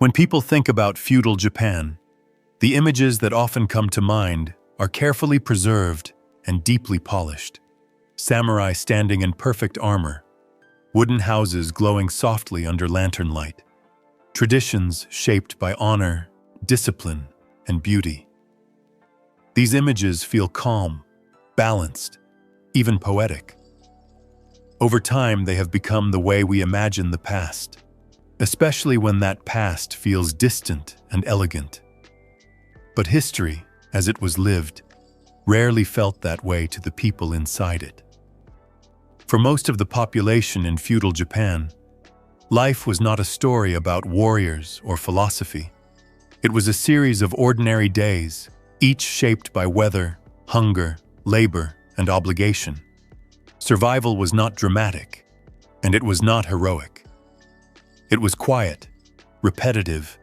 When people think about feudal Japan, the images that often come to mind are carefully preserved and deeply polished. Samurai standing in perfect armor, wooden houses glowing softly under lantern light, traditions shaped by honor, discipline, and beauty. These images feel calm, balanced, even poetic. Over time, they have become the way we imagine the past, especially when that past feels distant and elegant. But history, as it was lived, rarely felt that way to the people inside it. For most of the population in feudal Japan, life was not a story about warriors or philosophy. It was a series of ordinary days, each shaped by weather, hunger, labor, and obligation. Survival was not dramatic, and it was not heroic. It was quiet, repetitive,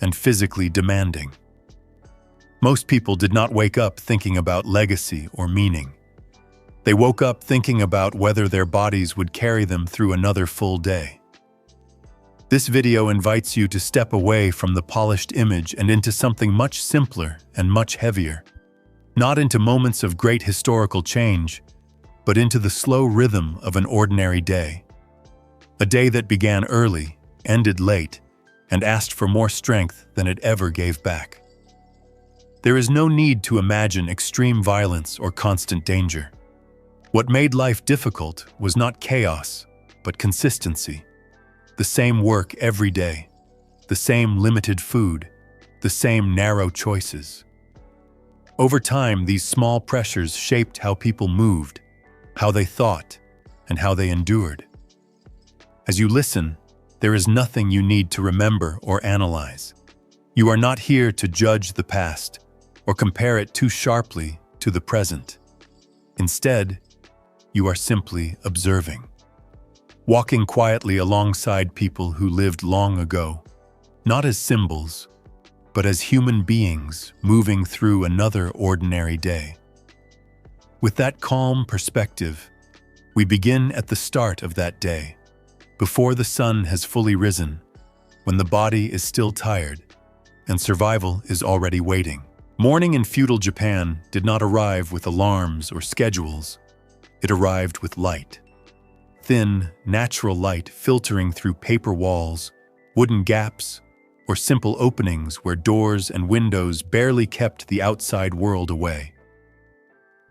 and physically demanding. Most people did not wake up thinking about legacy or meaning. They woke up thinking about whether their bodies would carry them through another full day. This video invites you to step away from the polished image and into something much simpler and much heavier. Not into moments of great historical change, but into the slow rhythm of an ordinary day. A day that began early, ended late, and asked for more strength than it ever gave back. There is no need to imagine extreme violence or constant danger. What made life difficult was not chaos, but consistency. The same work every day, the same limited food, the same narrow choices. Over time, these small pressures shaped how people moved, how they thought, and how they endured. As you listen, there is nothing you need to remember or analyze. You are not here to judge the past or compare it too sharply to the present. Instead, you are simply observing. Walking quietly alongside people who lived long ago, not as symbols, but as human beings moving through another ordinary day. With that calm perspective, we begin at the start of that day, before the sun has fully risen, when the body is still tired and survival is already waiting. Morning in feudal Japan did not arrive with alarms or schedules. It arrived with light. Thin, natural light filtering through paper walls, wooden gaps, or simple openings where doors and windows barely kept the outside world away.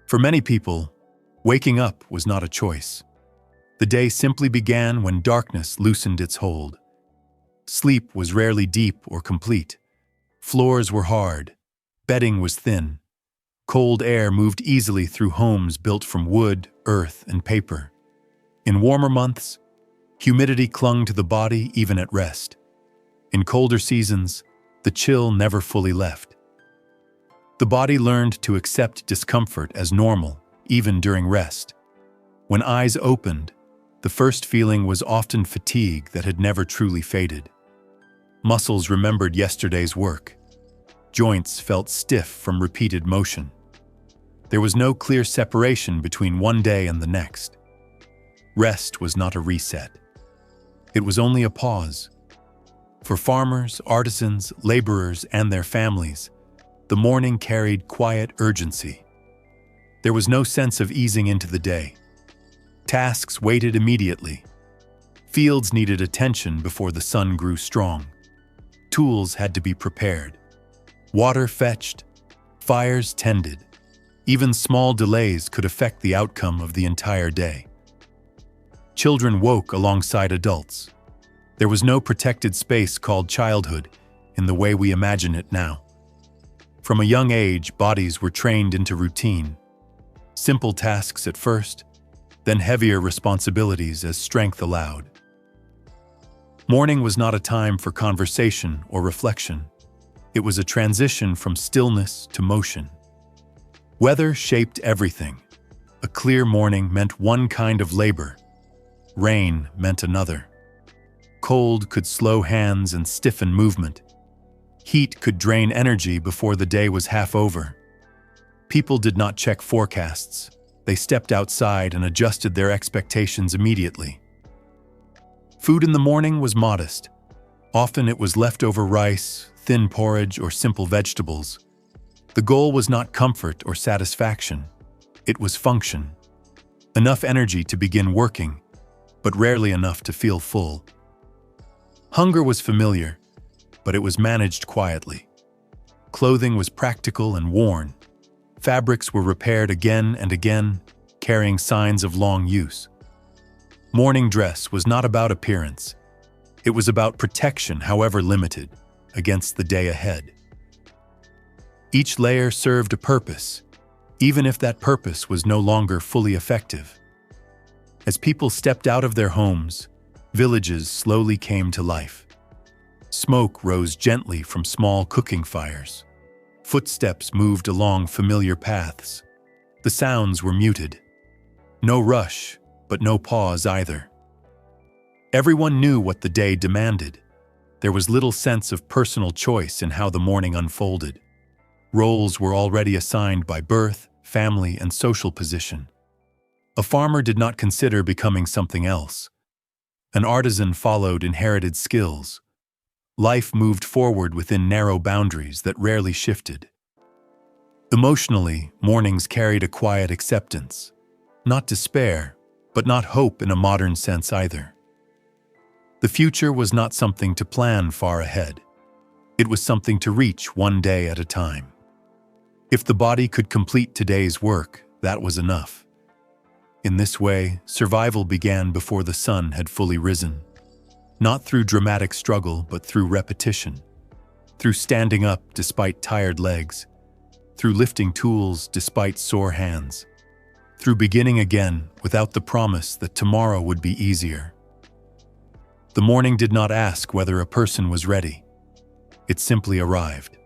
For many people, waking up was not a choice. The day simply began when darkness loosened its hold. Sleep was rarely deep or complete. Floors were hard. Bedding was thin. Cold air moved easily through homes built from wood, earth, and paper. In warmer months, humidity clung to the body even at rest. In colder seasons, the chill never fully left. The body learned to accept discomfort as normal, even during rest. When eyes opened, the first feeling was often fatigue that had never truly faded. Muscles remembered yesterday's work. Joints felt stiff from repeated motion. There was no clear separation between one day and the next. Rest was not a reset. It was only a pause. For farmers, artisans, laborers, and their families, the morning carried quiet urgency. There was no sense of easing into the day. Tasks waited immediately. Fields needed attention before the sun grew strong. Tools had to be prepared. Water fetched. Fires tended. Even small delays could affect the outcome of the entire day. Children woke alongside adults. There was no protected space called childhood in the way we imagine it now. From a young age, bodies were trained into routine. Simple tasks at first, then heavier responsibilities as strength allowed. Morning was not a time for conversation or reflection. It was a transition from stillness to motion. Weather shaped everything. A clear morning meant one kind of labor. Rain meant another. Cold could slow hands and stiffen movement. Heat could drain energy before the day was half over. People did not check forecasts. They stepped outside and adjusted their expectations immediately. Food in the morning was modest. Often it was leftover rice, thin porridge, or simple vegetables. The goal was not comfort or satisfaction. It was function. Enough energy to begin working, but rarely enough to feel full. Hunger was familiar, but it was managed quietly. Clothing was practical and worn. Fabrics were repaired again and again, carrying signs of long use. Morning dress was not about appearance. It was about protection, however limited, against the day ahead. Each layer served a purpose, even if that purpose was no longer fully effective. As people stepped out of their homes, villages slowly came to life. Smoke rose gently from small cooking fires. Footsteps moved along familiar paths. The sounds were muted. No rush, but no pause either. Everyone knew what the day demanded. There was little sense of personal choice in how the morning unfolded. Roles were already assigned by birth, family, and social position. A farmer did not consider becoming something else. An artisan followed inherited skills. Life moved forward within narrow boundaries that rarely shifted. Emotionally, mornings carried a quiet acceptance. Not despair, but not hope in a modern sense either. The future was not something to plan far ahead. It was something to reach one day at a time. If the body could complete today's work, that was enough. In this way, survival began before the sun had fully risen. Not through dramatic struggle, but through repetition. Through standing up despite tired legs. Through lifting tools despite sore hands. Through beginning again without the promise that tomorrow would be easier. The morning did not ask whether a person was ready. It simply arrived.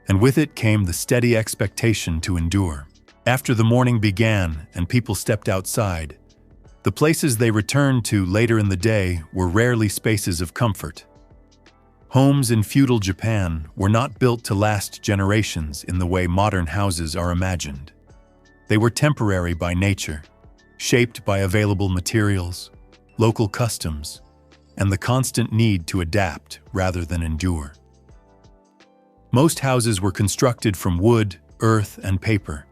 And with it came the steady expectation to endure. After the morning began and people stepped outside, the places they returned to later in the day were rarely spaces of comfort. Homes in feudal Japan were not built to last generations in the way modern houses are imagined. They were temporary by nature, shaped by available materials, local customs, and the constant need to adapt rather than endure. Most houses were constructed from wood, earth, and paper.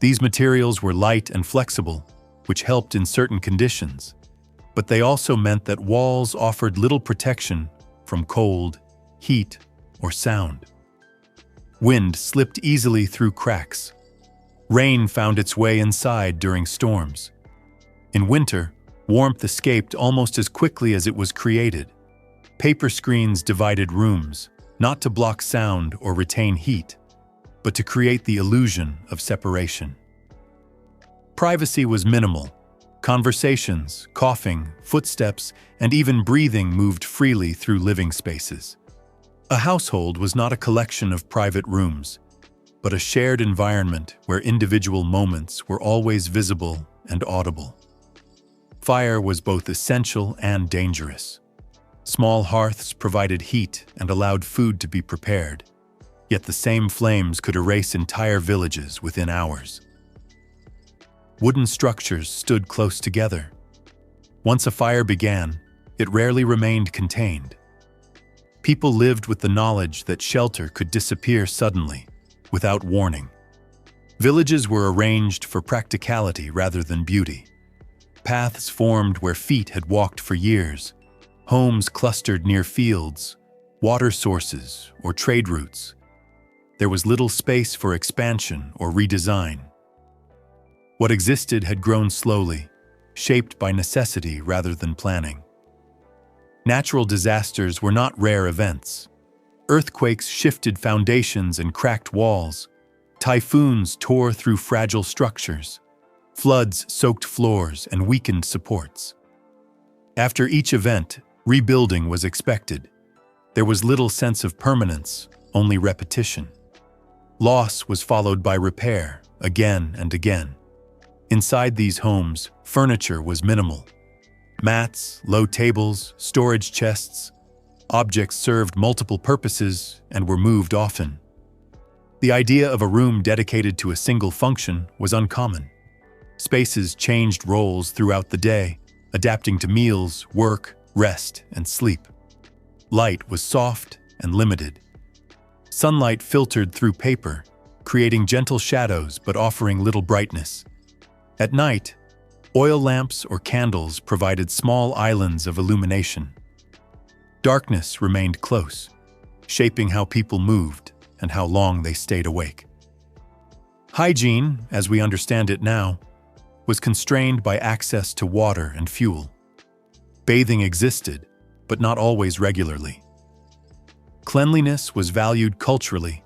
These materials were light and flexible, which helped in certain conditions, but they also meant that walls offered little protection from cold, heat, or sound. Wind slipped easily through cracks. Rain found its way inside during storms. In winter, warmth escaped almost as quickly as it was created. Paper screens divided rooms, not to block sound or retain heat, but to create the illusion of separation. Privacy was minimal. Conversations, coughing, footsteps, and even breathing moved freely through living spaces. A household was not a collection of private rooms, but a shared environment where individual moments were always visible and audible. Fire was both essential and dangerous. Small hearths provided heat and allowed food to be prepared, yet the same flames could erase entire villages within hours. Wooden structures stood close together. Once a fire began, it rarely remained contained. People lived with the knowledge that shelter could disappear suddenly, without warning. Villages were arranged for practicality rather than beauty. Paths formed where feet had walked for years. Homes clustered near fields, water sources, or trade routes. There was little space for expansion or redesign. What existed had grown slowly, shaped by necessity rather than planning. Natural disasters were not rare events. Earthquakes shifted foundations and cracked walls. Typhoons tore through fragile structures. Floods soaked floors and weakened supports. After each event, rebuilding was expected. There was little sense of permanence, only repetition. Loss was followed by repair, again and again. Inside these homes, furniture was minimal. Mats, low tables, storage chests, objects served multiple purposes and were moved often. The idea of a room dedicated to a single function was uncommon. Spaces changed roles throughout the day, adapting to meals, work, rest, and sleep. Light was soft and limited. Sunlight filtered through paper, creating gentle shadows but offering little brightness. At night, oil lamps or candles provided small islands of illumination. Darkness remained close, shaping how people moved and how long they stayed awake. Hygiene, as we understand it now, was constrained by access to water and fuel. Bathing existed, but not always regularly. Cleanliness was valued culturally,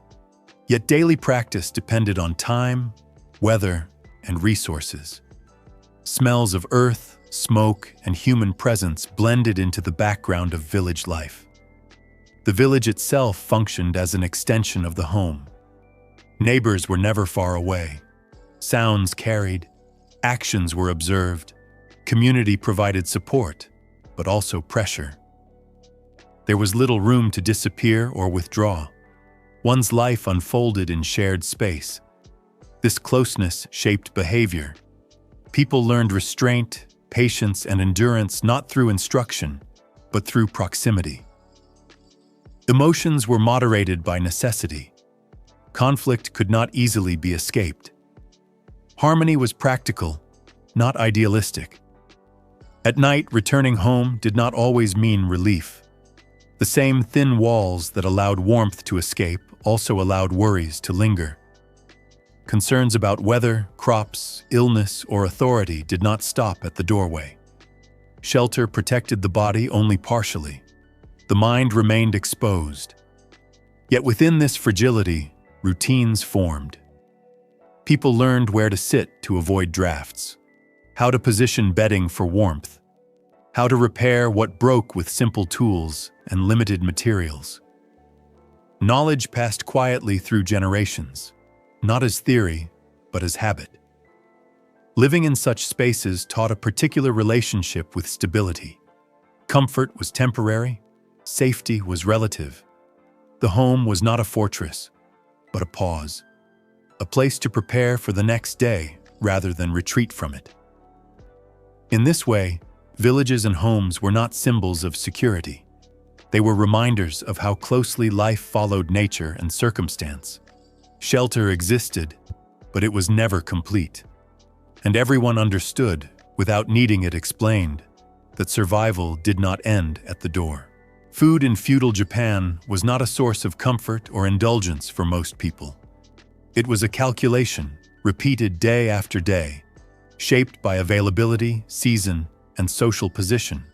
yet daily practice depended on time, weather, and resources. Smells of earth, smoke, and human presence blended into the background of village life. The village itself functioned as an extension of the home. Neighbors were never far away. Sounds carried, actions were observed, community provided support, but also pressure. There was little room to disappear or withdraw. One's life unfolded in shared space. This closeness shaped behavior. People learned restraint, patience, and endurance not through instruction, but through proximity. Emotions were moderated by necessity. Conflict could not easily be escaped. Harmony was practical, not idealistic. At night, returning home did not always mean relief. The same thin walls that allowed warmth to escape also allowed worries to linger. Concerns about weather, crops, illness, or authority did not stop at the doorway. Shelter protected the body only partially. The mind remained exposed. Yet within this fragility, routines formed. People learned where to sit to avoid drafts, how to position bedding for warmth, how to repair what broke with simple tools and limited materials. Knowledge passed quietly through generations, not as theory, but as habit. Living in such spaces taught a particular relationship with stability. Comfort was temporary, safety was relative. The home was not a fortress, but a pause, a place to prepare for the next day rather than retreat from it. In this way, villages and homes were not symbols of security. They were reminders of how closely life followed nature and circumstance. Shelter existed, but it was never complete. And everyone understood, without needing it explained, that survival did not end at the door. Food in feudal Japan was not a source of comfort or indulgence for most people. It was a calculation, repeated day after day, shaped by availability, season, and social position.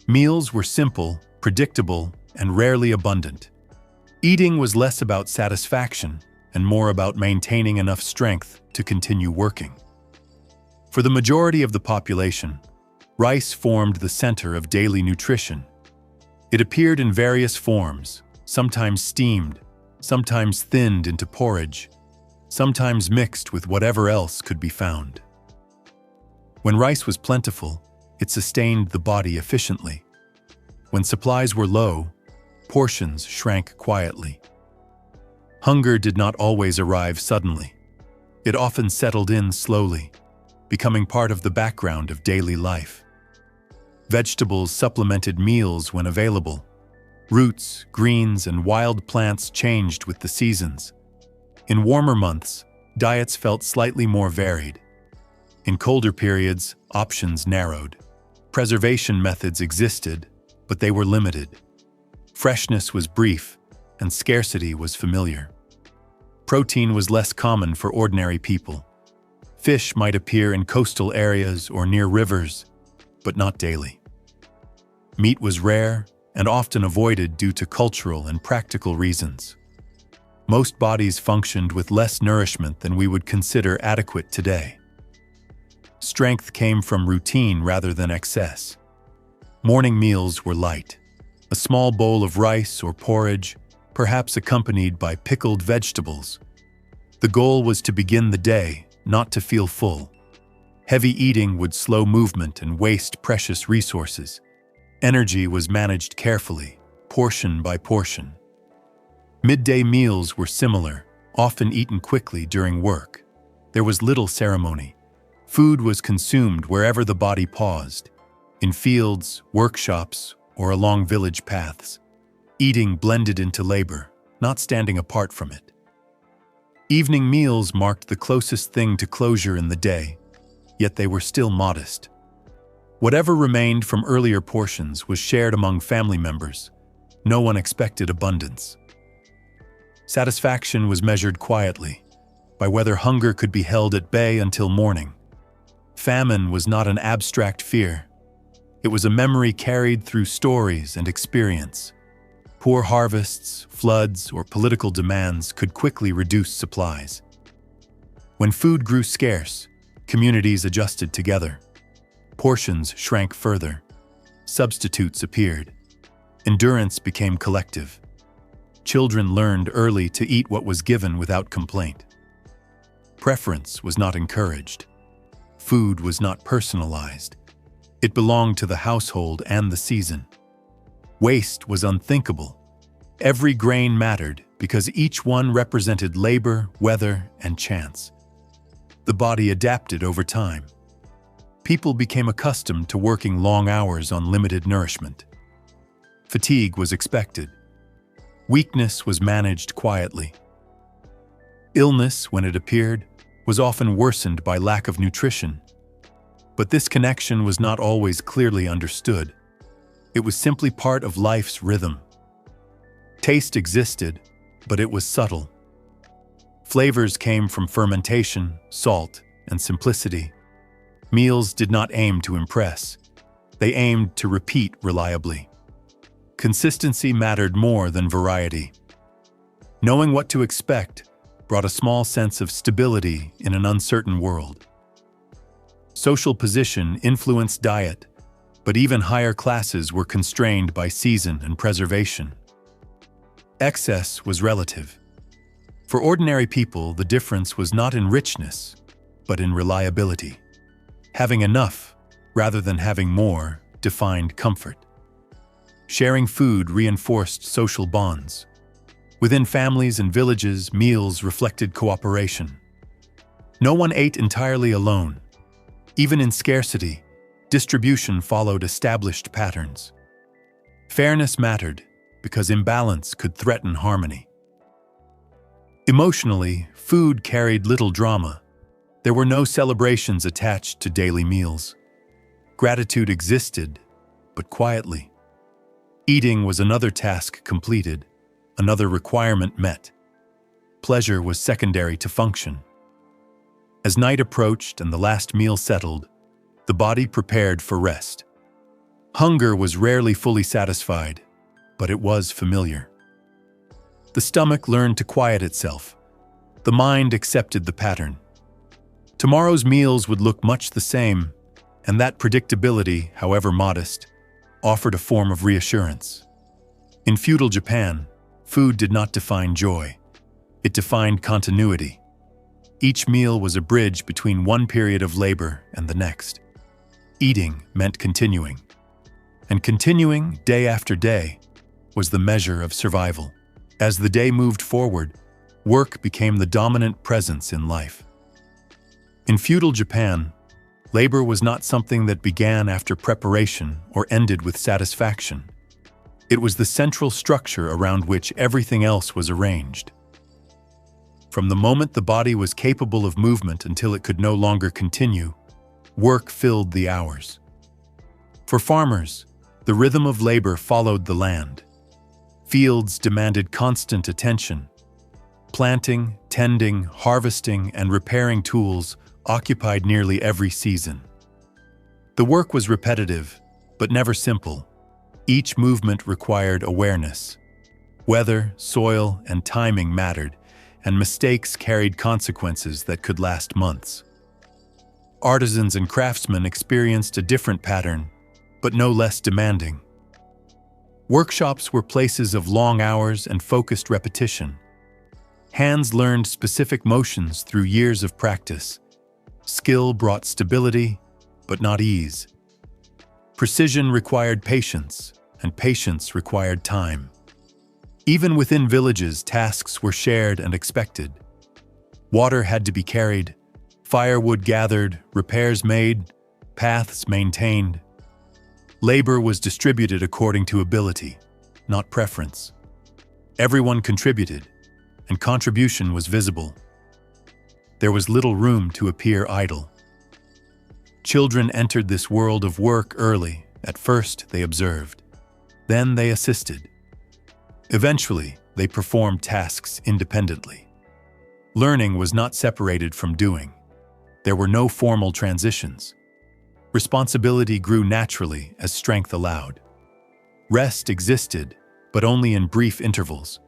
Meals were simple, predictable, and rarely abundant. Eating was less about satisfaction and more about maintaining enough strength to continue working. For the majority of the population, rice formed the center of daily nutrition. It appeared in various forms, sometimes steamed, sometimes thinned into porridge, sometimes mixed with whatever else could be found. When rice was plentiful, it sustained the body efficiently. When supplies were low, portions shrank quietly. Hunger did not always arrive suddenly. It often settled in slowly, becoming part of the background of daily life. Vegetables supplemented meals when available. Roots, greens, and wild plants changed with the seasons. In warmer months, diets felt slightly more varied. In colder periods, options narrowed. Preservation methods existed, but they were limited. Freshness was brief, and scarcity was familiar. Protein was less common for ordinary people. Fish might appear in coastal areas or near rivers, but not daily. Meat was rare and often avoided due to cultural and practical reasons. Most bodies functioned with less nourishment than we would consider adequate today. Strength came from routine rather than excess. Morning meals were light. A small bowl of rice or porridge, perhaps accompanied by pickled vegetables. The goal was to begin the day, not to feel full. Heavy eating would slow movement and waste precious resources. Energy was managed carefully, portion by portion. Midday meals were similar, often eaten quickly during work. There was little ceremony. Food was consumed wherever the body paused, in fields, workshops, or along village paths. Eating blended into labor, not standing apart from it. Evening meals marked the closest thing to closure in the day, yet they were still modest. Whatever remained from earlier portions was shared among family members. No one expected abundance. Satisfaction was measured quietly, by whether hunger could be held at bay until morning. Famine was not an abstract fear. It was a memory carried through stories and experience. Poor harvests, floods, or political demands could quickly reduce supplies. When food grew scarce, communities adjusted together. Portions shrank further. Substitutes appeared. Endurance became collective. Children learned early to eat what was given without complaint. Preference was not encouraged. Food was not personalized. It belonged to the household and the season. Waste was unthinkable. Every grain mattered because each one represented labor, weather, and chance. The body adapted over time. People became accustomed to working long hours on limited nourishment. Fatigue was expected. Weakness was managed quietly. Illness, when it appeared, was often worsened by lack of nutrition. But this connection was not always clearly understood. It was simply part of life's rhythm. Taste existed, but it was subtle. Flavors came from fermentation, salt, and simplicity. Meals did not aim to impress. They aimed to repeat reliably. Consistency mattered more than variety. Knowing what to expect brought a small sense of stability in an uncertain world. Social position influenced diet, but even higher classes were constrained by season and preservation. Excess was relative. For ordinary people, the difference was not in richness, but in reliability. Having enough, rather than having more, defined comfort. Sharing food reinforced social bonds. Within families and villages, meals reflected cooperation. No one ate entirely alone. Even in scarcity, distribution followed established patterns. Fairness mattered because imbalance could threaten harmony. Emotionally, food carried little drama. There were no celebrations attached to daily meals. Gratitude existed, but quietly. Eating was another task completed, another requirement met. Pleasure was secondary to function. As night approached and the last meal settled, the body prepared for rest. Hunger was rarely fully satisfied, but it was familiar. The stomach learned to quiet itself. The mind accepted the pattern. Tomorrow's meals would look much the same, and that predictability, however modest, offered a form of reassurance. In feudal Japan, food did not define joy. It defined continuity. Each meal was a bridge between one period of labor and the next. Eating meant continuing. And continuing, day after day, was the measure of survival. As the day moved forward, work became the dominant presence in life. In feudal Japan, labor was not something that began after preparation or ended with satisfaction. It was the central structure around which everything else was arranged. From the moment the body was capable of movement until it could no longer continue, work filled the hours. For farmers, the rhythm of labor followed the land. Fields demanded constant attention. Planting, tending, harvesting, and repairing tools occupied nearly every season. The work was repetitive, but never simple. Each movement required awareness. Weather, soil, and timing mattered, and mistakes carried consequences that could last months. Artisans and craftsmen experienced a different pattern, but no less demanding. Workshops were places of long hours and focused repetition. Hands learned specific motions through years of practice. Skill brought stability, but not ease. Precision required patience, and patience required time. Even within villages, tasks were shared and expected. Water had to be carried, firewood gathered, repairs made, paths maintained. Labor was distributed according to ability, not preference. Everyone contributed, and contribution was visible. There was little room to appear idle. Children entered this world of work early. At first, they observed. Then they assisted. Eventually, they performed tasks independently. Learning was not separated from doing. There were no formal transitions. Responsibility grew naturally as strength allowed. Rest existed, but only in brief intervals.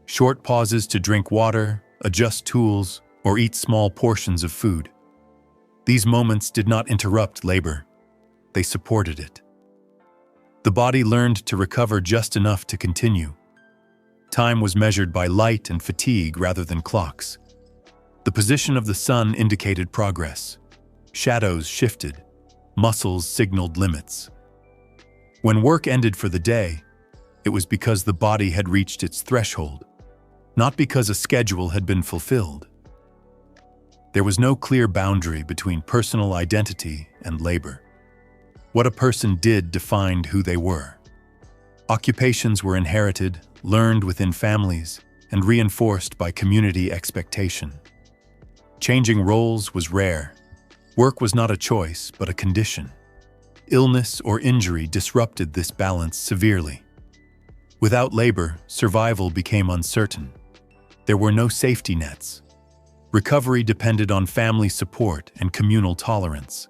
Short pauses to drink water, adjust tools, or eat small portions of food. These moments did not interrupt labor. They supported it. The body learned to recover just enough to continue. Time was measured by light and fatigue rather than clocks. The position of the sun indicated progress. Shadows shifted. Muscles signaled limits. When work ended for the day, it was because the body had reached its threshold, not because a schedule had been fulfilled. There was no clear boundary between personal identity and labor. What a person did defined who they were. Occupations were inherited, learned within families, and reinforced by community expectation. Changing roles was rare. Work was not a choice, but a condition. Illness or injury disrupted this balance severely. Without labor, survival became uncertain. There were no safety nets. Recovery depended on family support and communal tolerance.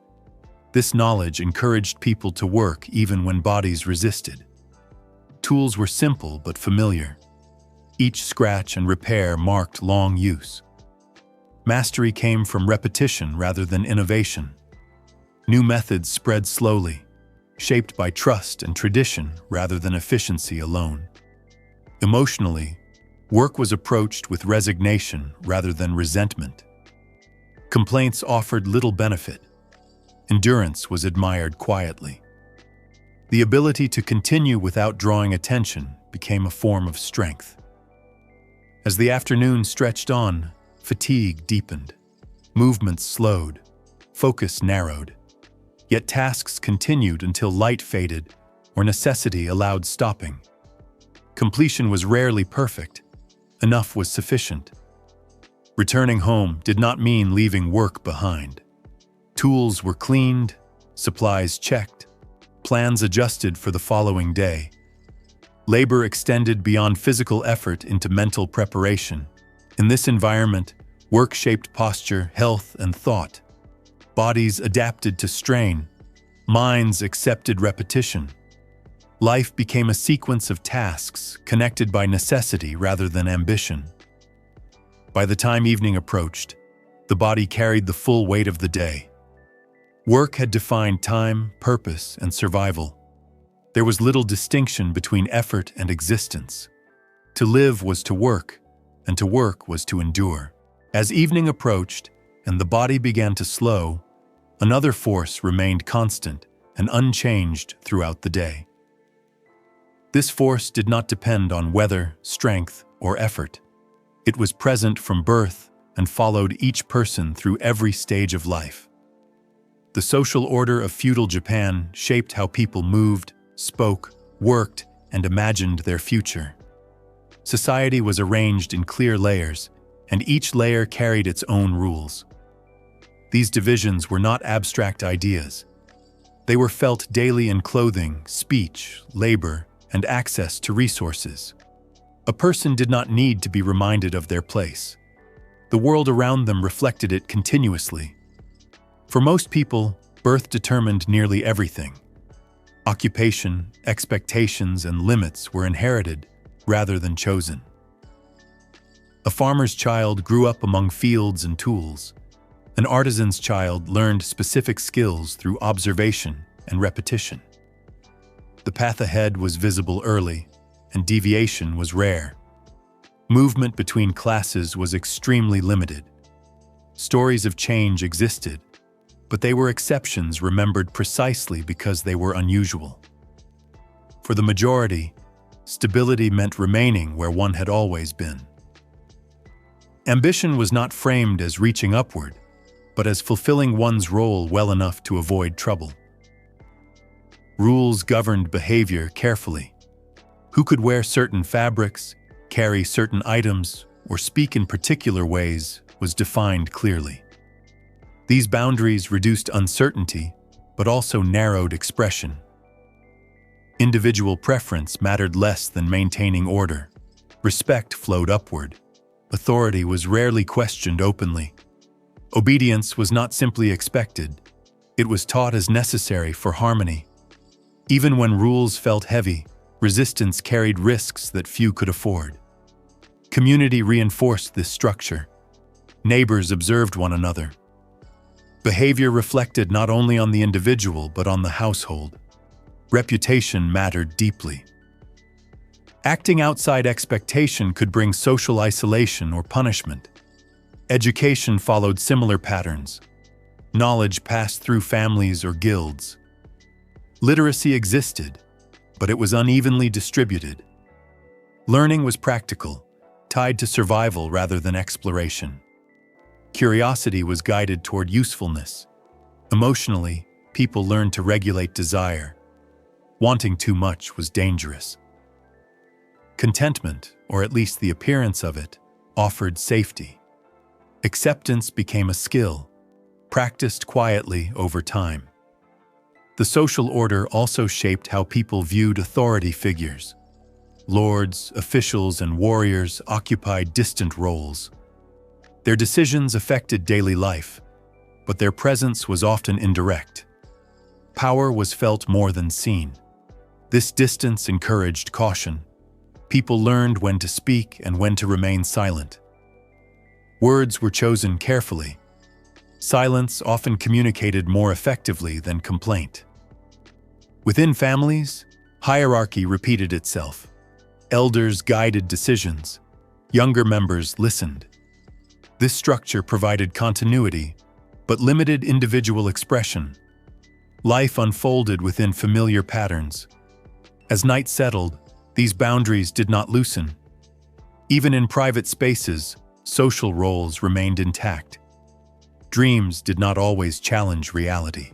This knowledge encouraged people to work even when bodies resisted. Tools were simple but familiar. Each scratch and repair marked long use. Mastery came from repetition rather than innovation. New methods spread slowly, shaped by trust and tradition rather than efficiency alone. Emotionally, work was approached with resignation rather than resentment. Complaints offered little benefit. Endurance was admired quietly. The ability to continue without drawing attention became a form of strength. As the afternoon stretched on, fatigue deepened. Movements slowed. Focus narrowed. Yet tasks continued until light faded or necessity allowed stopping. Completion was rarely perfect. Enough was sufficient. Returning home did not mean leaving work behind. Tools were cleaned, supplies checked, plans adjusted for the following day. Labor extended beyond physical effort into mental preparation. In this environment, work shaped posture, health, and thought. Bodies adapted to strain. Minds accepted repetition. Life became a sequence of tasks connected by necessity rather than ambition. By the time evening approached, the body carried the full weight of the day. Work had defined time, purpose, and survival. There was little distinction between effort and existence. To live was to work, and to work was to endure. As evening approached and the body began to slow, another force remained constant and unchanged throughout the day. This force did not depend on weather, strength, or effort. It was present from birth and followed each person through every stage of life. The social order of feudal Japan shaped how people moved, spoke, worked, and imagined their future. Society was arranged in clear layers, and each layer carried its own rules. These divisions were not abstract ideas. They were felt daily in clothing, speech, labor, and access to resources. A person did not need to be reminded of their place. The world around them reflected it continuously. For most people, birth determined nearly everything. Occupation, expectations, and limits were inherited rather than chosen. A farmer's child grew up among fields and tools. An artisan's child learned specific skills through observation and repetition. The path ahead was visible early, and deviation was rare. Movement between classes was extremely limited. Stories of change existed, but they were exceptions remembered precisely because they were unusual. For the majority, stability meant remaining where one had always been. Ambition was not framed as reaching upward, but as fulfilling one's role well enough to avoid trouble. Rules governed behavior carefully. Who could wear certain fabrics, carry certain items, or speak in particular ways was defined clearly. These boundaries reduced uncertainty, but also narrowed expression. Individual preference mattered less than maintaining order. Respect flowed upward. Authority was rarely questioned openly. Obedience was not simply expected, it was taught as necessary for harmony. Even when rules felt heavy, resistance carried risks that few could afford. Community reinforced this structure. Neighbors observed one another. Behavior reflected not only on the individual but on the household. Reputation mattered deeply. Acting outside expectation could bring social isolation or punishment. Education followed similar patterns. Knowledge passed through families or guilds. Literacy existed, but it was unevenly distributed. Learning was practical, tied to survival rather than exploration. Curiosity was guided toward usefulness. Emotionally, people learned to regulate desire. Wanting too much was dangerous. Contentment, or at least the appearance of it, offered safety. Acceptance became a skill, practiced quietly over time. The social order also shaped how people viewed authority figures. Lords, officials, and warriors occupied distant roles. Their decisions affected daily life, but their presence was often indirect. Power was felt more than seen. This distance encouraged caution. People learned when to speak and when to remain silent. Words were chosen carefully. Silence often communicated more effectively than complaint. Within families, hierarchy repeated itself. Elders guided decisions. Younger members listened. This structure provided continuity, but limited individual expression. Life unfolded within familiar patterns. As night settled, these boundaries did not loosen. Even in private spaces, social roles remained intact. Dreams did not always challenge reality.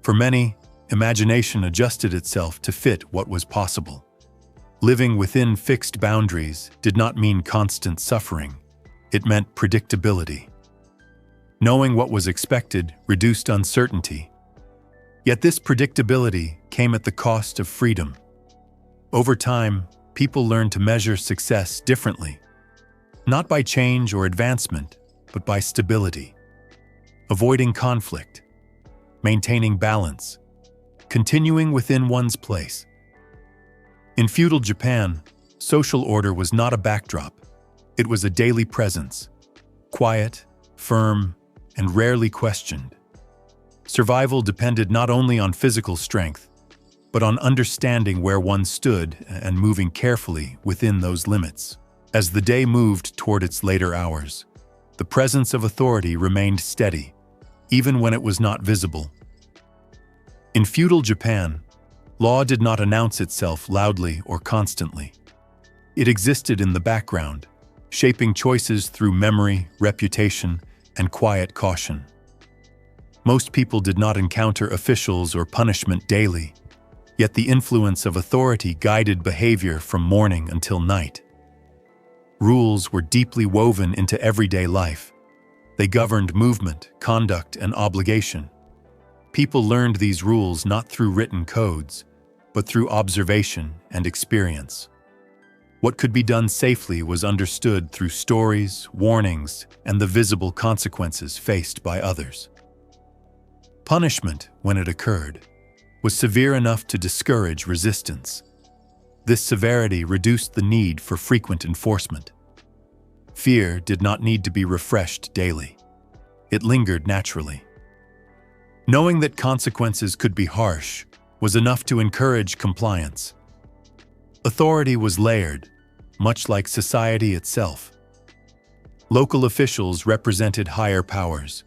For many, imagination adjusted itself to fit what was possible. Living within fixed boundaries did not mean constant suffering. It meant predictability. Knowing what was expected reduced uncertainty. Yet this predictability came at the cost of freedom. Over time, people learned to measure success differently, not by change or advancement, but by stability. Avoiding conflict, maintaining balance, continuing within one's place. In feudal Japan, social order was not a backdrop, it was a daily presence, quiet, firm, and rarely questioned. Survival depended not only on physical strength, but on understanding where one stood and moving carefully within those limits. As the day moved toward its later hours, the presence of authority remained steady, even when it was not visible. In feudal Japan, law did not announce itself loudly or constantly. It existed in the background, shaping choices through memory, reputation, and quiet caution. Most people did not encounter officials or punishment daily, yet the influence of authority guided behavior from morning until night. Rules were deeply woven into everyday life. They governed movement, conduct, and obligation. People learned these rules not through written codes, but through observation and experience. What could be done safely was understood through stories, warnings, and the visible consequences faced by others. Punishment, when it occurred, was severe enough to discourage resistance. This severity reduced the need for frequent enforcement. Fear did not need to be refreshed daily. It lingered naturally. Knowing that consequences could be harsh was enough to encourage compliance. Authority was layered, much like society itself. Local officials represented higher powers.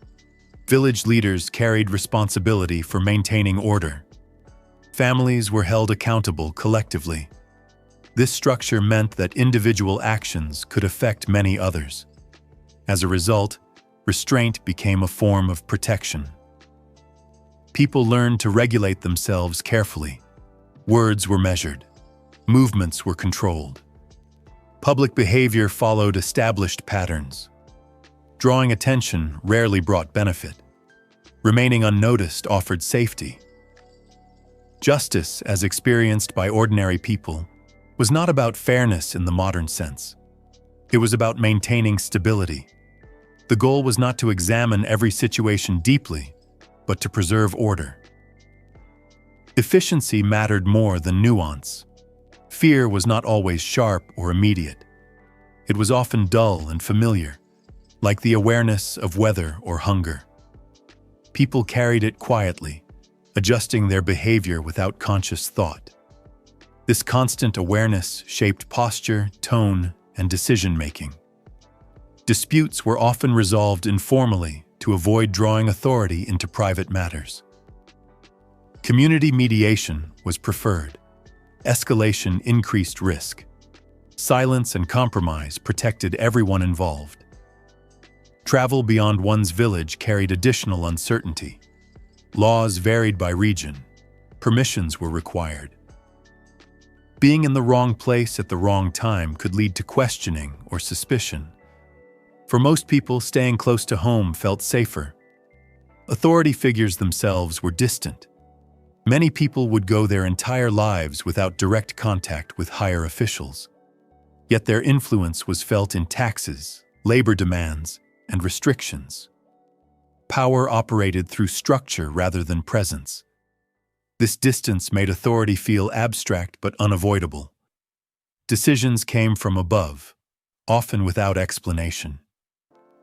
Village leaders carried responsibility for maintaining order. Families were held accountable collectively. This structure meant that individual actions could affect many others. As a result, restraint became a form of protection. People learned to regulate themselves carefully. Words were measured. Movements were controlled. Public behavior followed established patterns. Drawing attention rarely brought benefit. Remaining unnoticed offered safety. Justice, as experienced by ordinary people, was not about fairness in the modern sense. It was about maintaining stability. The goal was not to examine every situation deeply, but to preserve order. Efficiency mattered more than nuance. Fear was not always sharp or immediate. It was often dull and familiar, like the awareness of weather or hunger. People carried it quietly, adjusting their behavior without conscious thought. This constant awareness shaped posture, tone, and decision-making. Disputes were often resolved informally to avoid drawing authority into private matters. Community mediation was preferred. Escalation increased risk. Silence and compromise protected everyone involved. Travel beyond one's village carried additional uncertainty. Laws varied by region. Permissions were required. Being in the wrong place at the wrong time could lead to questioning or suspicion. For most people, staying close to home felt safer. Authority figures themselves were distant. Many people would go their entire lives without direct contact with higher officials. Yet their influence was felt in taxes, labor demands, and restrictions. Power operated through structure rather than presence. This distance made authority feel abstract but unavoidable. Decisions came from above, often without explanation.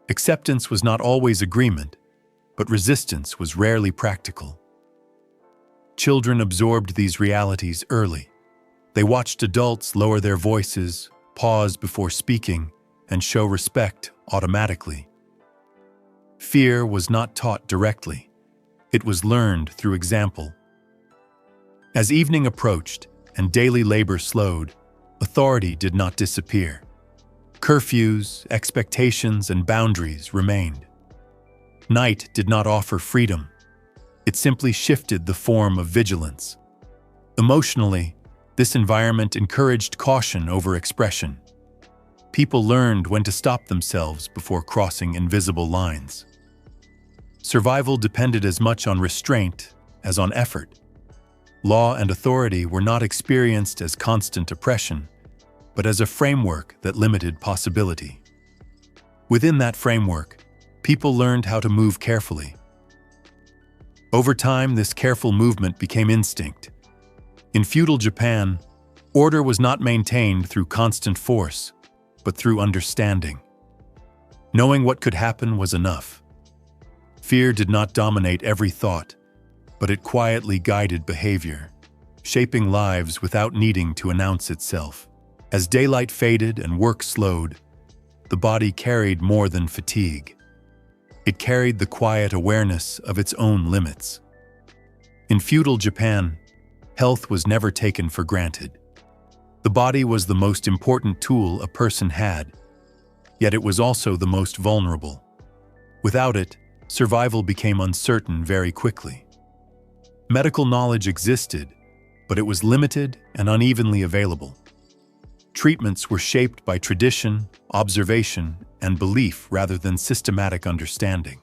Acceptance was not always agreement, but resistance was rarely practical. Children absorbed these realities early. They watched adults lower their voices, pause before speaking, and show respect automatically. Fear was not taught directly. It was learned through example. As evening approached and daily labor slowed, authority did not disappear. Curfews, expectations, and boundaries remained. Night did not offer freedom. It simply shifted the form of vigilance. Emotionally, this environment encouraged caution over expression. People learned when to stop themselves before crossing invisible lines. Survival depended as much on restraint as on effort. Law and authority were not experienced as constant oppression, but as a framework that limited possibility. Within that framework, people learned how to move carefully. Over time, this careful movement became instinct. In feudal Japan, order was not maintained through constant force, but through understanding. Knowing what could happen was enough. Fear did not dominate every thought, but it quietly guided behavior, shaping lives without needing to announce itself. As daylight faded and work slowed, the body carried more than fatigue. It carried the quiet awareness of its own limits. In feudal Japan, health was never taken for granted. The body was the most important tool a person had, yet it was also the most vulnerable. Without it, survival became uncertain very quickly. Medical knowledge existed, but it was limited and unevenly available. Treatments were shaped by tradition, observation, and belief rather than systematic understanding.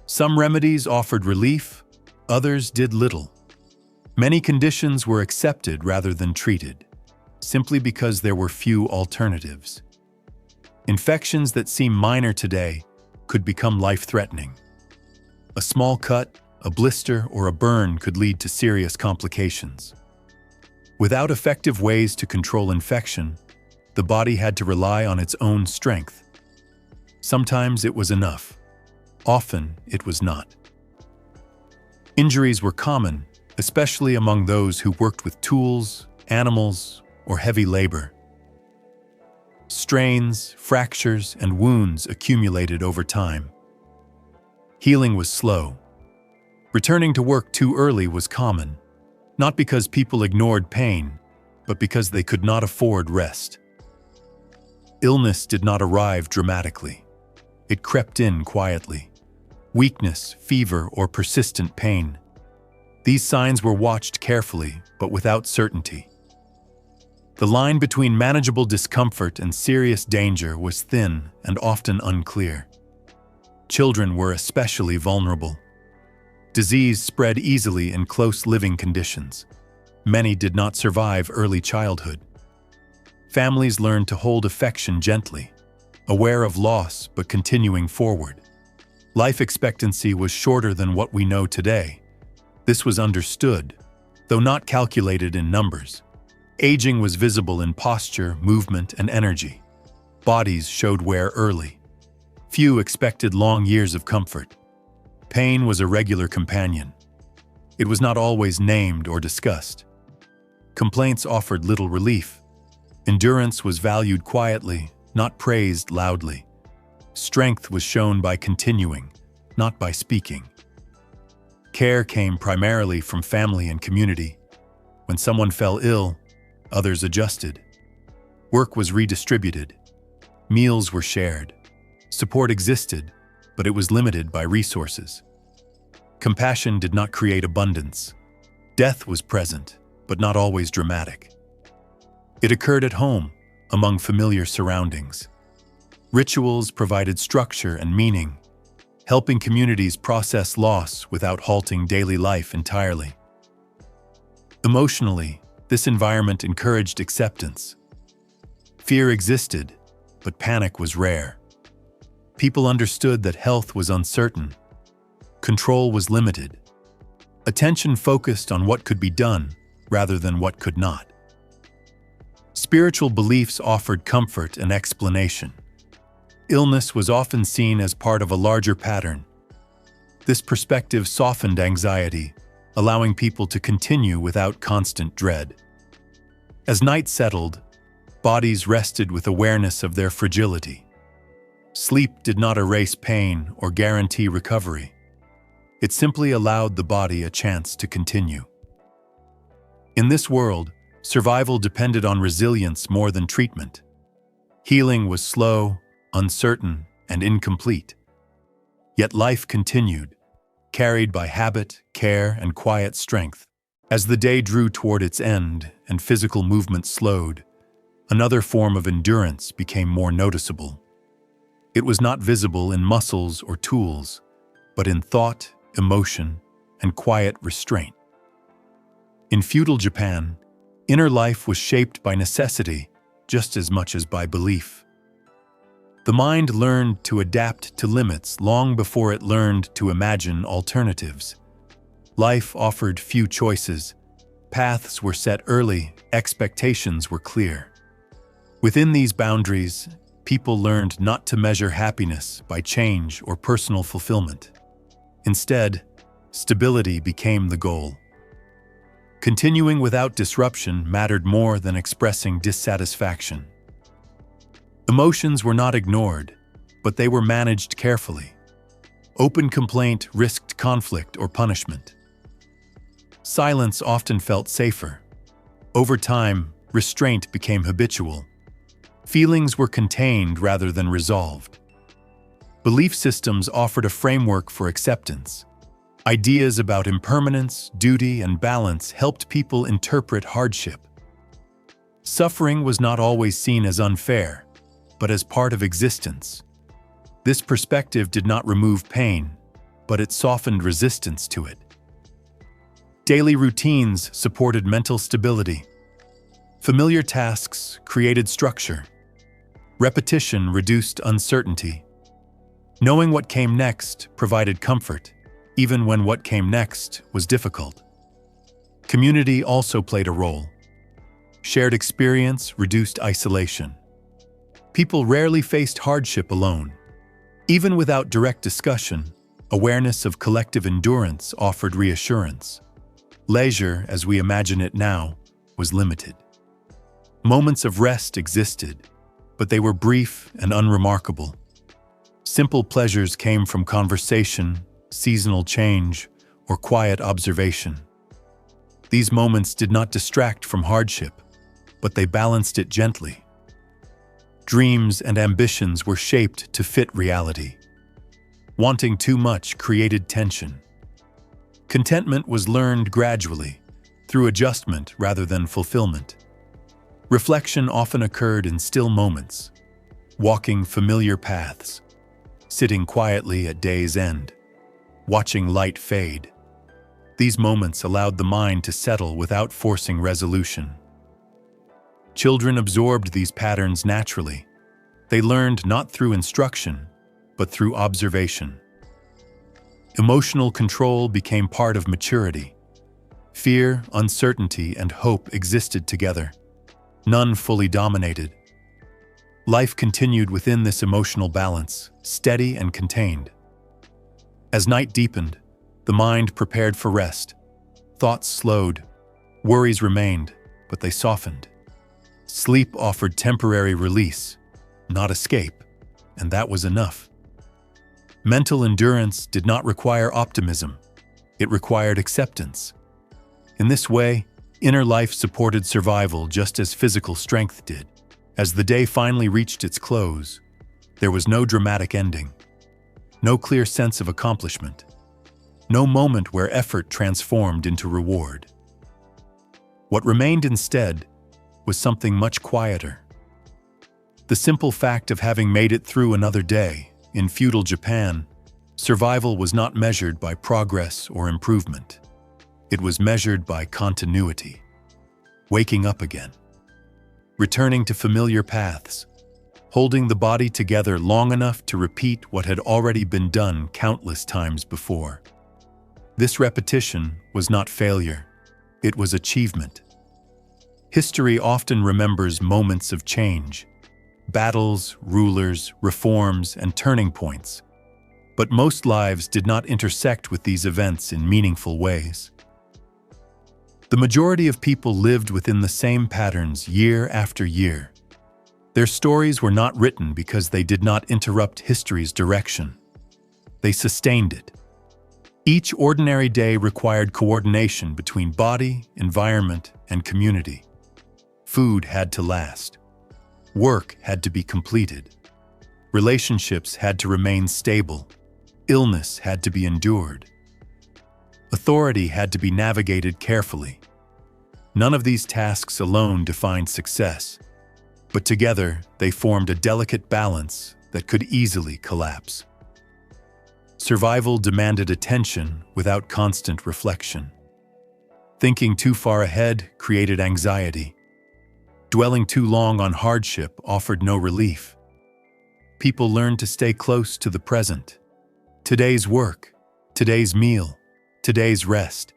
Some remedies offered relief, others did little. Many conditions were accepted rather than treated, simply because there were few alternatives. Infections that seem minor today could become life-threatening. A small cut, a blister, or a burn could lead to serious complications. Without effective ways to control infection, the body had to rely on its own strength. Sometimes it was enough. Often it was not. Injuries were common, especially among those who worked with tools, animals, or heavy labor. Strains, fractures, and wounds accumulated over time. Healing was slow. Returning to work too early was common, not because people ignored pain, but because they could not afford rest. Illness did not arrive dramatically. It crept in quietly. weakness, fever, or persistent pain. These signs were watched carefully, but without certainty. The line between manageable discomfort and serious danger was thin and often unclear. Children were especially vulnerable. Disease spread easily in close living conditions. Many did not survive early childhood. Families learned to hold affection gently, aware of loss but continuing forward. Life expectancy was shorter than what we know today. This was understood, though not calculated in numbers. Aging was visible in posture, movement, and energy. Bodies showed wear early. Few expected long years of comfort. Pain was a regular companion. It was not always named or discussed. Complaints offered little relief. Endurance was valued quietly, not praised loudly. Strength was shown by continuing, not by speaking. Care came primarily from family and community. When someone fell ill, others adjusted. Work was redistributed. Meals were shared. Support existed, but it was limited by resources. Compassion did not create abundance. Death was present, but not always dramatic. It occurred at home, among familiar surroundings. Rituals provided structure and meaning, helping communities process loss without halting daily life entirely. Emotionally, this environment encouraged acceptance. Fear existed, but panic was rare. People understood that health was uncertain. Control was limited. Attention focused on what could be done rather than what could not. Spiritual beliefs offered comfort and explanation. Illness was often seen as part of a larger pattern. This perspective softened anxiety, allowing people to continue without constant dread. As night settled, bodies rested with awareness of their fragility. Sleep did not erase pain or guarantee recovery. It simply allowed the body a chance to continue. In this world, survival depended on resilience more than treatment. Healing was slow, uncertain, and incomplete. Yet life continued, carried by habit, care, and quiet strength. As the day drew toward its end and physical movement slowed, another form of endurance became more noticeable. It was not visible in muscles or tools, but in thought, emotion, and quiet restraint. In feudal Japan, inner life was shaped by necessity just as much as by belief. The mind learned to adapt to limits long before it learned to imagine alternatives. Life offered few choices. Paths were set early, expectations were clear. Within these boundaries, people learned not to measure happiness by change or personal fulfillment. Instead, stability became the goal. Continuing without disruption mattered more than expressing dissatisfaction. Emotions were not ignored, but they were managed carefully. Open complaint risked conflict or punishment. Silence often felt safer. Over time, restraint became habitual. Feelings were contained rather than resolved. Belief systems offered a framework for acceptance. Ideas about impermanence, duty, and balance helped people interpret hardship. Suffering was not always seen as unfair, but as part of existence. This perspective did not remove pain, but it softened resistance to it. Daily routines supported mental stability. Familiar tasks created structure. Repetition reduced uncertainty. Knowing what came next provided comfort, even when what came next was difficult. Community also played a role. Shared experience reduced isolation. People rarely faced hardship alone. Even without direct discussion, awareness of collective endurance offered reassurance. Leisure, as we imagine it now, was limited. Moments of rest existed, but they were brief and unremarkable. Simple pleasures came from conversation, seasonal change, or quiet observation. These moments did not distract from hardship, but they balanced it gently. Dreams and ambitions were shaped to fit reality. Wanting too much created tension. Contentment was learned gradually, through adjustment rather than fulfillment. Reflection often occurred in still moments, walking familiar paths, sitting quietly at day's end, watching light fade. These moments allowed the mind to settle without forcing resolution. Children absorbed these patterns naturally. They learned not through instruction, but through observation. Emotional control became part of maturity. Fear, uncertainty, and hope existed together. None fully dominated. Life continued within this emotional balance, steady and contained. As night deepened, the mind prepared for rest. Thoughts slowed. Worries remained, but they softened. Sleep offered temporary release, not escape, and that was enough. Mental endurance did not require optimism. It required acceptance. In this way, inner life supported survival just as physical strength did. As the day finally reached its close, there was no dramatic ending, no clear sense of accomplishment, no moment where effort transformed into reward. What remained instead was something much quieter. The simple fact of having made it through another day. In feudal Japan, survival was not measured by progress or improvement. It was measured by continuity. Waking up again. Returning to familiar paths. Holding the body together long enough to repeat what had already been done countless times before. This repetition was not failure. It was achievement. History often remembers moments of change. Battles, rulers, reforms, and turning points. But most lives did not intersect with these events in meaningful ways. The majority of people lived within the same patterns year after year. Their stories were not written because they did not interrupt history's direction. They sustained it. Each ordinary day required coordination between body, environment, and community. Food had to last. Work had to be completed. Relationships had to remain stable. Illness had to be endured. Authority had to be navigated carefully. None of these tasks alone defined success, but together they formed a delicate balance that could easily collapse. Survival demanded attention without constant reflection. Thinking too far ahead created anxiety. Dwelling too long on hardship offered no relief. People learned to stay close to the present. Today's work, today's meal, today's rest.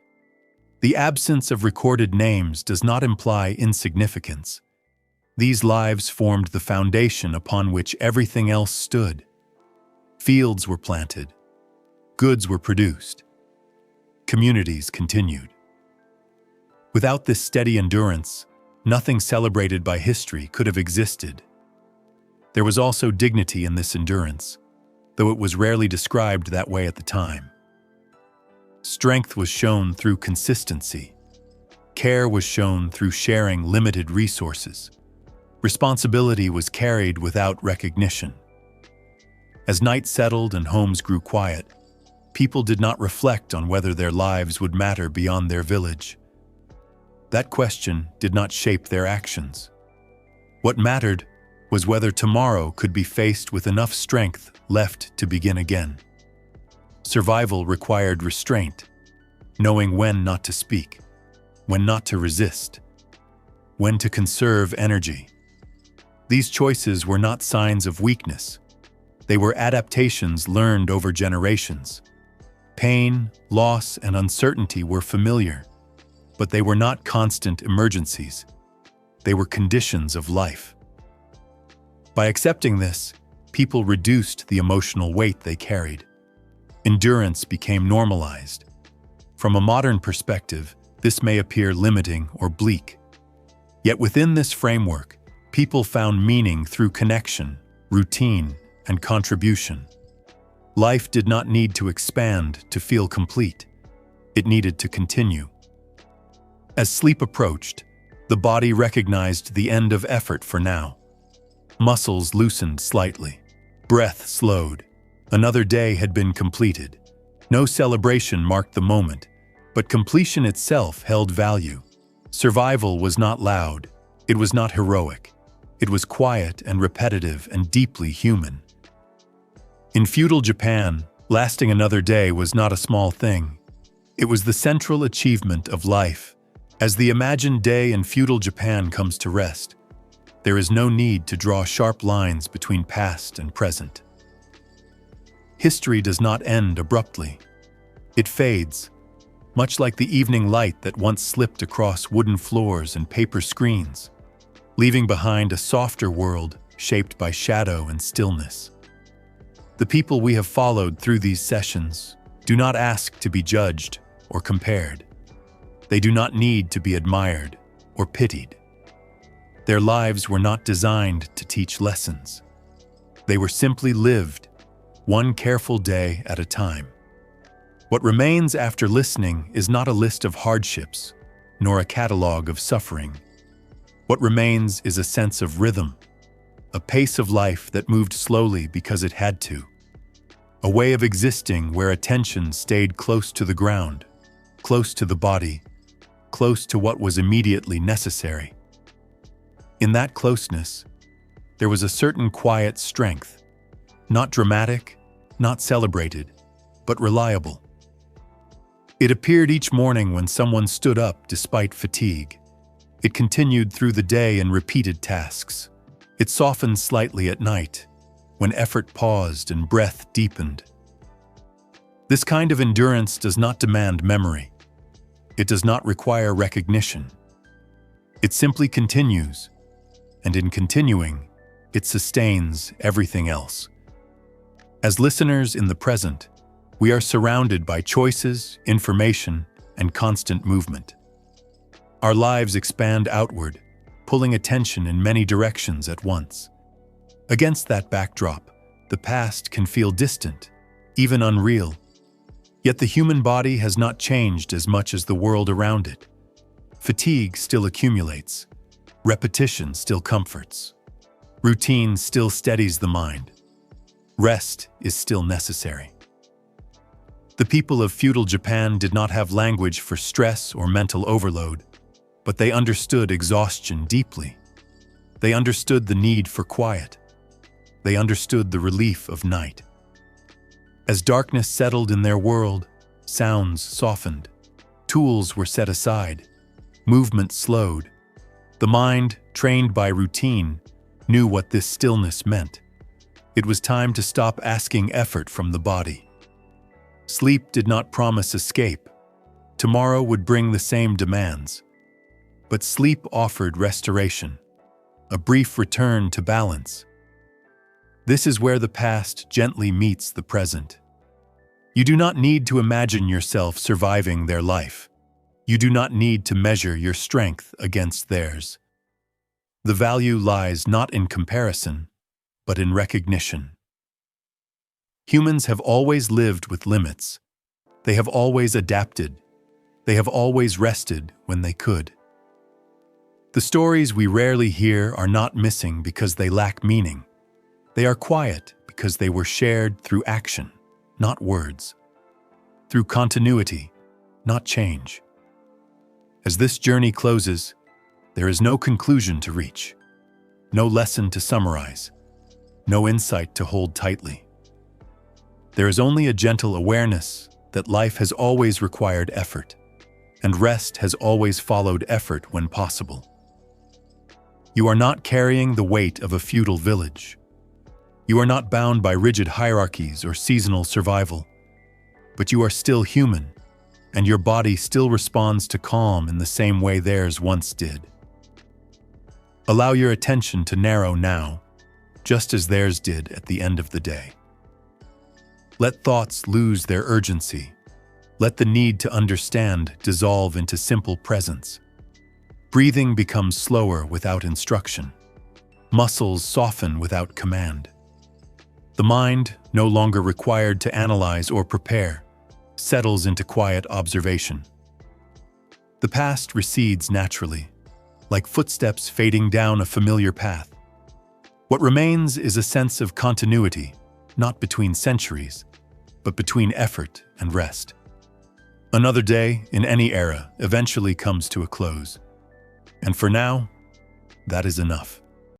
The absence of recorded names does not imply insignificance. These lives formed the foundation upon which everything else stood. Fields were planted. Goods were produced. Communities continued. Without this steady endurance, nothing celebrated by history could have existed. There was also dignity in this endurance, though it was rarely described that way at the time. Strength was shown through consistency. Care was shown through sharing limited resources. Responsibility was carried without recognition. As night settled and homes grew quiet, people did not reflect on whether their lives would matter beyond their village. That question did not shape their actions. What mattered was whether tomorrow could be faced with enough strength left to begin again. Survival required restraint, knowing when not to speak, when not to resist, when to conserve energy. These choices were not signs of weakness. They were adaptations learned over generations. Pain, loss, and uncertainty were familiar, but they were not constant emergencies. They were conditions of life. By accepting this, people reduced the emotional weight they carried. Endurance became normalized. From a modern perspective, this may appear limiting or bleak. Yet within this framework, people found meaning through connection, routine, and contribution. Life did not need to expand to feel complete. It needed to continue. As sleep approached, the body recognized the end of effort for now. Muscles loosened slightly. Breath slowed. Another day had been completed. No celebration marked the moment, but completion itself held value. Survival was not loud. It was not heroic. It was quiet and repetitive and deeply human. In feudal Japan, lasting another day was not a small thing. It was the central achievement of life. As the imagined day in feudal Japan comes to rest, there is no need to draw sharp lines between past and present. History does not end abruptly. It fades, much like the evening light that once slipped across wooden floors and paper screens, leaving behind a softer world shaped by shadow and stillness. The people we have followed through these sessions do not ask to be judged or compared. They do not need to be admired or pitied. Their lives were not designed to teach lessons. They were simply lived, one careful day at a time. What remains after listening is not a list of hardships, nor a catalog of suffering. What remains is a sense of rhythm, a pace of life that moved slowly because it had to, a way of existing where attention stayed close to the ground, close to the body, close to what was immediately necessary. In that closeness, there was a certain quiet strength, not dramatic, not celebrated, but reliable. It appeared each morning when someone stood up despite fatigue. It continued through the day in repeated tasks. It softened slightly at night, when effort paused and breath deepened. This kind of endurance does not demand memory. It does not require recognition. It simply continues, and in continuing, it sustains everything else. As listeners in the present, we are surrounded by choices, information, and constant movement. Our lives expand outward, pulling attention in many directions at once. Against that backdrop, the past can feel distant, even unreal. Yet the human body has not changed as much as the world around it. Fatigue still accumulates. Repetition still comforts. Routine still steadies the mind. Rest is still necessary. The people of feudal Japan did not have language for stress or mental overload, but they understood exhaustion deeply. They understood the need for quiet. They understood the relief of night. As darkness settled in their world, sounds softened, tools were set aside, movement slowed. The mind, trained by routine, knew what this stillness meant. It was time to stop asking effort from the body. Sleep did not promise escape. Tomorrow would bring the same demands. But sleep offered restoration, a brief return to balance. This is where the past gently meets the present. You do not need to imagine yourself surviving their life. You do not need to measure your strength against theirs. The value lies not in comparison, but in recognition. Humans have always lived with limits. They have always adapted. They have always rested when they could. The stories we rarely hear are not missing because they lack meaning. They are quiet because they were shared through action, not words. Through continuity, not change. As this journey closes, there is no conclusion to reach, no lesson to summarize, no insight to hold tightly. There is only a gentle awareness that life has always required effort, and rest has always followed effort when possible. You are not carrying the weight of a feudal village. You are not bound by rigid hierarchies or seasonal survival, but you are still human, and your body still responds to calm in the same way theirs once did. Allow your attention to narrow now, just as theirs did at the end of the day. Let thoughts lose their urgency. Let the need to understand dissolve into simple presence. Breathing becomes slower without instruction. Muscles soften without command. The mind, no longer required to analyze or prepare, settles into quiet observation. The past recedes naturally, like footsteps fading down a familiar path. What remains is a sense of continuity, not between centuries, but between effort and rest. Another day, in any era, eventually comes to a close. And for now, that is enough.